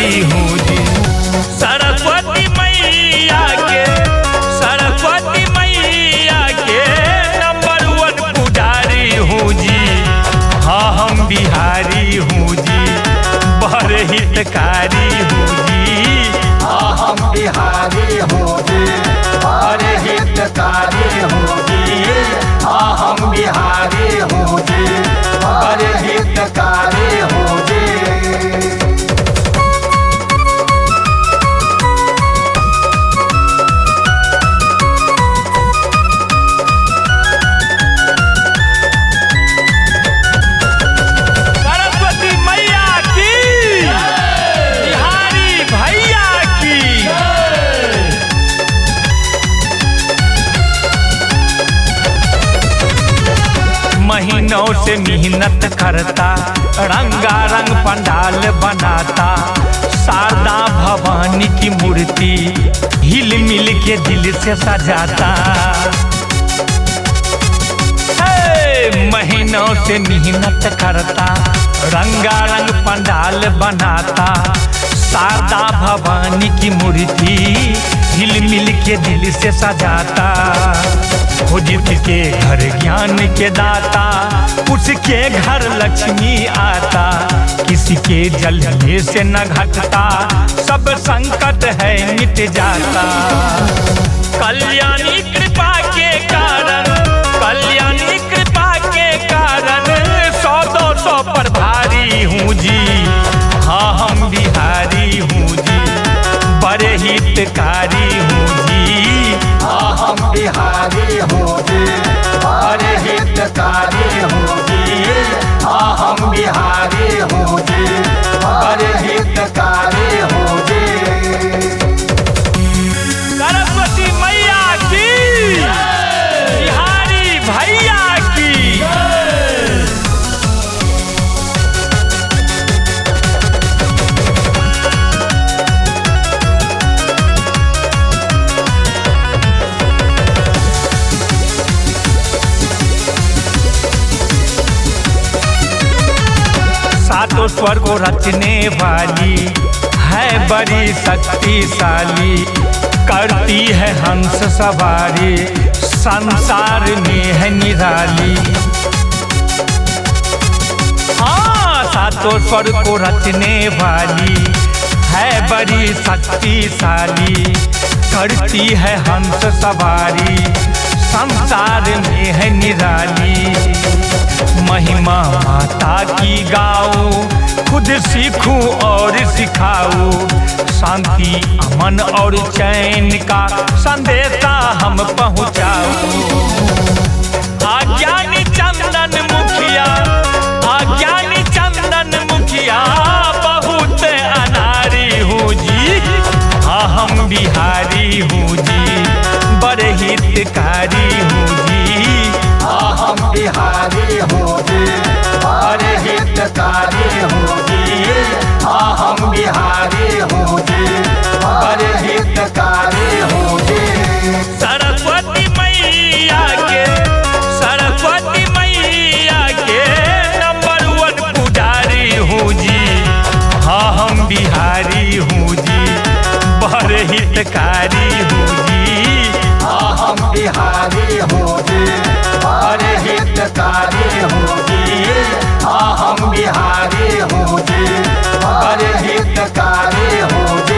बिहारी हूँ जी। सरस्वती मैया के नंबर 1 पुजारी हूँ जी। हाँ हम बिहारी हूँ जी, बड़े हितकारी हूँ जी। हाँ हम बिहारी हूँ जी, बड़े हितकारी हूँ जी। हाँ हम बिहारी हूँ जी, बड़े हितकारी हूँ जी। महीनों से मेहनत करता, रंगारंग पंडाल बनाता, शारदा भवानी की मूर्ति हिल मिल के दिल से सजाता। महीनों से मेहनत करता, रंगारंग पंडाल बनाता, शारदा भवानी की मूर्ति हिल मिल के दिल से सजाता। जित के घर ज्ञान के दाता, उसके घर लक्ष्मी आता। किसी के जलने से न घटता, सब संकट है मिट जाता। कल्याणी कृपा के कारण, कल्याणी कृपा के कारण 100-200 पर भारी हूँ जी। हाँ हम बिहारी हूँ जी, बड़े हितकारी हूँ जी। हाँ हम बिहारी हूँ जी, बड़े हितकारी हूँ जी। हाँ हम बिहारी हूँ जी, बड़े हितकारी हूँ जी। सरस्वती मैया की, बिहारी भैया की। सातों स्वर को रचने वाली है, बड़ी शक्तिशाली, करती है हंस सवारी, संसार में है निराली। हाँ सातों स्वर को रचने वाली है, बड़ी शक्तिशाली, करती है हंस सवारी, संसार में है निराली। महिमा माता की गाओ, खुद सीखूं और सिखाऊं, शांति अमन और चैन का संदेशा हम पहुँचाऊं। अज्ञानी चंदन मुखिया, अज्ञानी चंदन मुखिया बहुत अनारी हूँ जी। हाँ हम बिहारी हूँ जी, बड़े हितकारी हूँ जी। हाँ हम बिहारी हूँ जी, बड़े हितकारी हूँ जी। हाँ हम बिहारी हूँ जी, बड़े हितकारी हूँ जी। सरस्वती मैया के, सरस्वती मैया के नंबर 1 पुजारी हूँ जी। हाँ हम बिहारी हूँ जी, बड़े हितकारी हूँ जी। हाँ हम बिहारी हूँ जी, बड़े हितकारी हूँ जी। हाँ हम बिहारी हूँ जी, बड़े हितकारी हूँ जी।